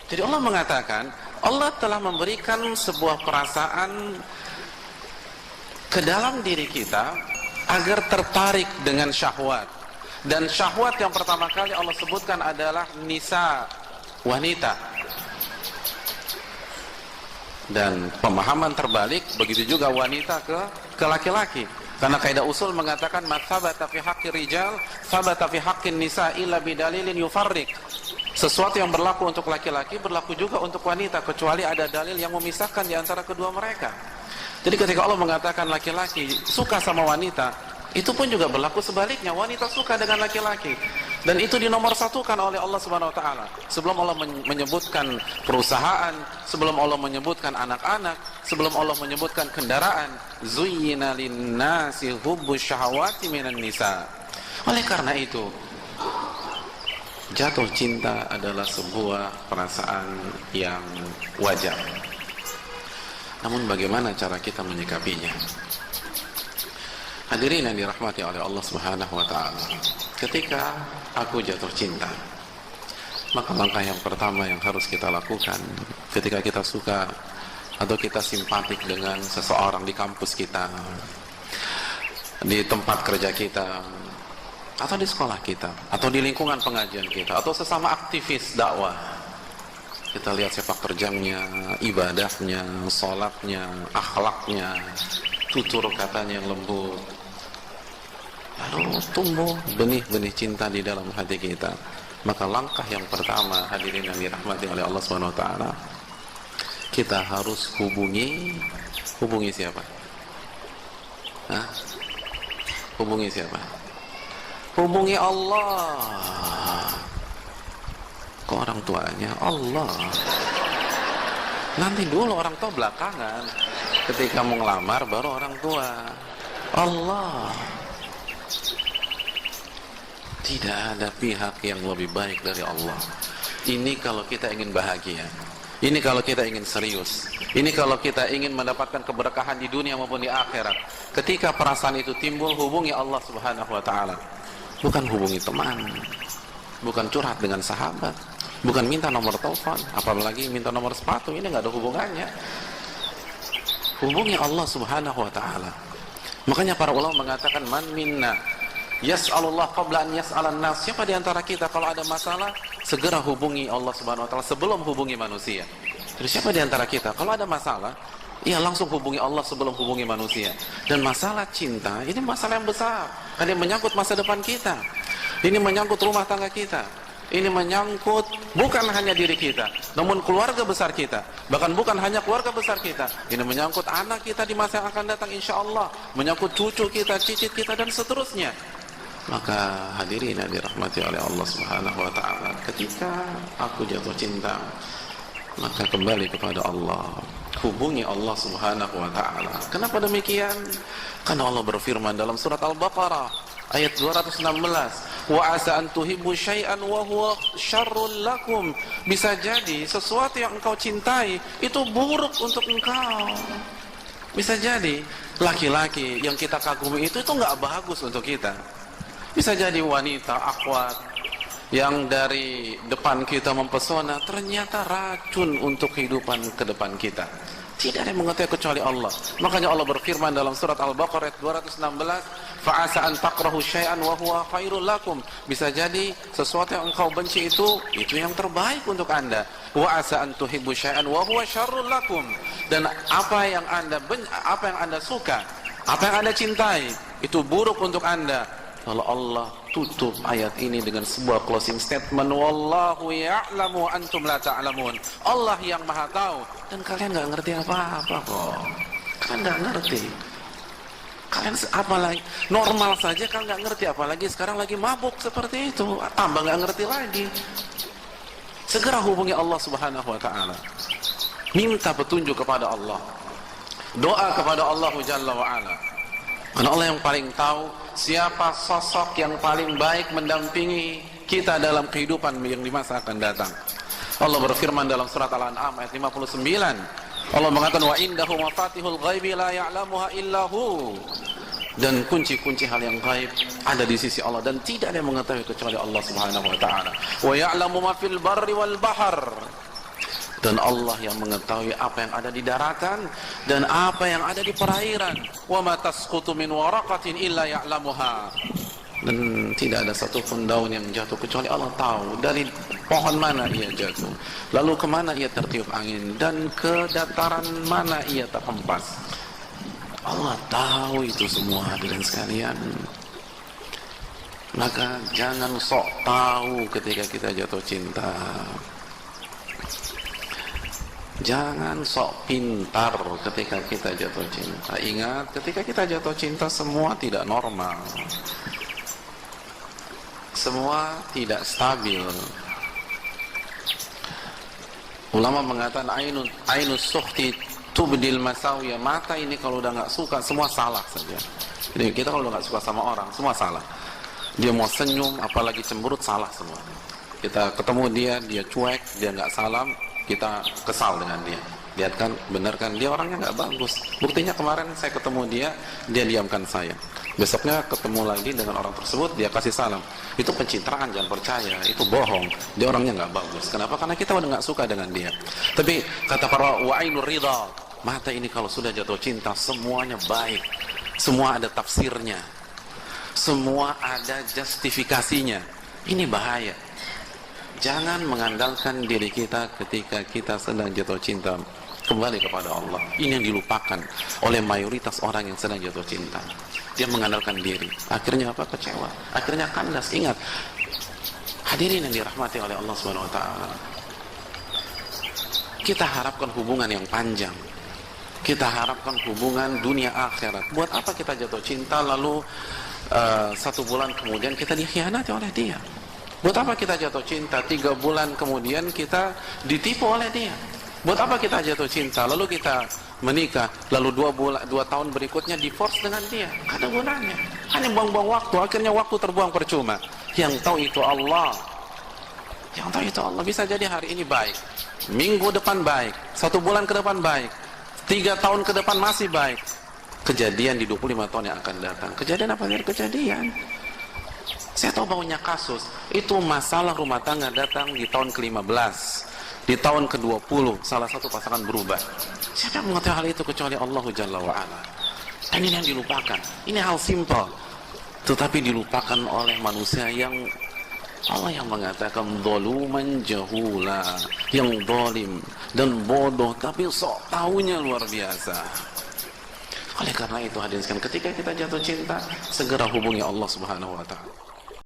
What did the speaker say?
Jadi Allah mengatakan, Allah telah memberikan sebuah perasaan ke dalam diri kita agar tertarik dengan syahwat. Dan syahwat yang pertama kali Allah sebutkan adalah nisa, wanita. Dan pemahaman terbalik begitu juga wanita ke laki-laki. Karena kaidah usul mengatakan matsabata fi haqqi rijal sabata fi haqqin nisa illa bidalilin yufarriq. Sesuatu yang berlaku untuk laki-laki berlaku juga untuk wanita kecuali ada dalil yang memisahkan di antara kedua mereka. Jadi ketika Allah mengatakan laki-laki suka sama wanita, itu pun juga berlaku sebaliknya, wanita suka dengan laki-laki. Dan itu dinomorsatukan oleh Allah Subhanahu wa taala. Sebelum Allah menyebutkan perusahaan, sebelum Allah menyebutkan anak-anak, sebelum Allah menyebutkan kendaraan, zuyyina lin-nasi hubbus syahawati minan nisa. Oleh karena itu, jatuh cinta adalah sebuah perasaan yang wajar. Namun bagaimana cara kita menyikapinya? Hadirin yang dirahmati oleh Allah Subhanahu wa taala. Ketika aku jatuh cinta, maka langkah yang pertama yang harus kita lakukan ketika kita suka atau kita simpatik dengan seseorang di kampus kita, di tempat kerja kita, atau di sekolah kita, atau di lingkungan pengajian kita, atau sesama aktivis dakwah, kita lihat sepak terjangnya, ibadahnya, sholatnya, akhlaknya, tutur katanya yang lembut, lalu tumbuh benih-benih cinta di dalam hati kita. Maka langkah yang pertama, hadirin yang dirahmati oleh Allah Subhanahu wa taala, kita harus hubungi siapa? Hah? Hubungi siapa? Hubungi Allah. Ke orang tuanya Allah. Nanti dulu orang tua belakangan. Ketika mau ngelamar baru orang tua. Allah. Tidak ada pihak yang lebih baik dari Allah. Ini kalau kita ingin bahagia. Ini kalau kita ingin serius. Ini kalau kita ingin mendapatkan keberkahan di dunia maupun di akhirat. Ketika perasaan itu timbul, hubungi Allah Subhanahu wa taala. Bukan hubungi teman. Bukan curhat dengan sahabat. Bukan minta nomor telepon, apalagi minta nomor sepatu. Ini nggak ada hubungannya. Hubungi Allah Subhanahu wa taala. Makanya para ulama mengatakan man minna yas'alullah qabla an yas'alan nas. Siapa di antara kita kalau ada masalah segera hubungi Allah Subhanahu wa taala sebelum hubungi manusia. Jadi siapa di antara kita kalau ada masalah, ya langsung hubungi Allah sebelum hubungi manusia. Dan masalah cinta ini masalah yang besar. Karena ini menyangkut masa depan kita. Ini menyangkut rumah tangga kita. Ini menyangkut bukan hanya diri kita, namun keluarga besar kita. Bahkan bukan hanya keluarga besar kita. Ini menyangkut anak kita di masa yang akan datang insya Allah. Menyangkut cucu kita, cicit kita, dan seterusnya. Maka hadirin yang dirahmati oleh Allah Subhanahu wa ta'ala, ketika aku jatuh cinta, maka kembali kepada Allah. Hubungi Allah Subhanahu wa ta'ala. Kenapa demikian? Karena Allah berfirman dalam surat Al-Baqarah ayat 216, wa asa an tuhibbu syai'an wa huwa syarrul lakum. Bisa jadi sesuatu yang engkau cintai itu buruk untuk engkau. Bisa jadi laki-laki yang kita kagumi itu enggak bagus untuk kita. Bisa jadi wanita akhwat yang dari depan kita mempesona ternyata racun untuk kehidupan ke depan kita. Tidak ada yang mengetahui kecuali Allah. Makanya Allah berfirman dalam surat Al-Baqarah ayat 216, fa'asa an takrahu syai'an wa huwa khairul lakum. Bisa jadi sesuatu yang engkau benci itu yang terbaik untuk Anda. Wa asa an tuhibbu syai'an wa huwa syarrul lakum. Dan apa yang Anda suka, apa yang Anda cintai, itu buruk untuk Anda. Kalau Allah tutup ayat ini dengan sebuah closing statement, wallahu ya'lamu antum la ta'lamun. Allah yang maha tahu dan kalian nggak ngerti apa-apa kok. Kalian nggak ngerti. Kalian apalagi normal saja kalian nggak ngerti, apalagi sekarang lagi mabuk seperti itu, tambah nggak ngerti lagi. Segera hubungi Allah Subhanahu wa taala. Minta petunjuk kepada Allah. Doa kepada Allah Jalla wa ala. Karena Allah yang paling tahu siapa sosok yang paling baik mendampingi kita dalam kehidupan yang di masa akan datang. Allah berfirman dalam surat Al-An'am ayat 59. Allah mengatakan wa indahu mafatihul ghaibi la ya'lamuha illahu. Dan kunci-kunci hal yang gaib ada di sisi Allah dan tidak ada yang mengetahui kecuali Allah Subhanahu wa taala. Wa ya'lamu ma fil barri wal bahr. dan Allah yang mengetahui apa yang ada di daratan dan apa yang ada di perairan. Wa ma tasqutu min waraqatin illa ya'lamuha. Dan tidak ada satupun daun yang jatuh kecuali Allah tahu dari pohon mana ia jatuh, lalu kemana ia tertiup angin, dan ke dataran mana ia terhempas. Allah tahu itu semua, hadirin sekalian. Maka jangan sok tahu ketika kita jatuh cinta. Jangan sok pintar ketika kita jatuh cinta. Ingat, ketika kita jatuh cinta semua tidak normal. Semua tidak stabil. Ulama mengatakan ainus sukhti tubdil masawiyah. Mata ini kalau udah nggak suka semua salah saja. Jadi kita kalau udah nggak suka sama orang semua salah. Dia mau senyum, apalagi cemberut, salah semua. Kita ketemu dia cuek, dia nggak salam, kita kesal dengan dia. Lihat kan, benar kan, dia orangnya nggak bagus. Buktinya kemarin saya ketemu dia diamkan saya. Besoknya ketemu lagi dengan orang tersebut, dia kasih salam. Itu pencitraan, jangan percaya, itu bohong. Dia orangnya nggak bagus. Kenapa? Karena kita udah nggak suka dengan dia. Tapi kata para wa'inur ridha, mata ini kalau sudah jatuh cinta semuanya baik, semua ada tafsirnya, semua ada justifikasinya. Ini bahaya. Jangan mengandalkan diri kita ketika kita sedang jatuh cinta. Kembali kepada Allah. Ini yang dilupakan oleh mayoritas orang yang sedang jatuh cinta. Dia mengandalkan diri. Akhirnya apa? Kecewa. Akhirnya kandas. Ingat, hadirin yang dirahmati oleh Allah Subhanahu wa taala. Kita harapkan hubungan yang panjang. Kita harapkan hubungan dunia akhirat. Buat apa kita jatuh cinta lalu 1 bulan kemudian kita dikhianati oleh dia? Buat apa kita jatuh cinta 3 bulan kemudian kita ditipu oleh dia? Buat apa kita jatuh cinta lalu kita menikah lalu 2 tahun berikutnya divorce dengan dia? Gak ada gunanya, hanya buang-buang waktu. Akhirnya waktu terbuang percuma. Yang tahu itu Allah. Yang tahu itu Allah. Bisa jadi hari ini baik, minggu depan baik, 1 bulan ke depan baik, 3 tahun ke depan masih baik. Kejadian di 25 tahun yang akan datang. Kejadian apa? Kejadian. Saya tahu banyak kasus. Itu masalah rumah tangga datang di tahun ke-15, di tahun ke-20, salah satu pasangan berubah. Siapa yang mengetahui hal itu kecuali Allah Jalla wa'ala. Dan ini yang dilupakan. Ini hal simple, tetapi dilupakan oleh manusia yang Allah yang mengatakan zaluman jahula, yang zalim dan bodoh, tapi sok tahunya luar biasa. Oleh karena itu hadirin sekalian, ketika kita jatuh cinta, segera hubungi Allah Subhanahu wa taala.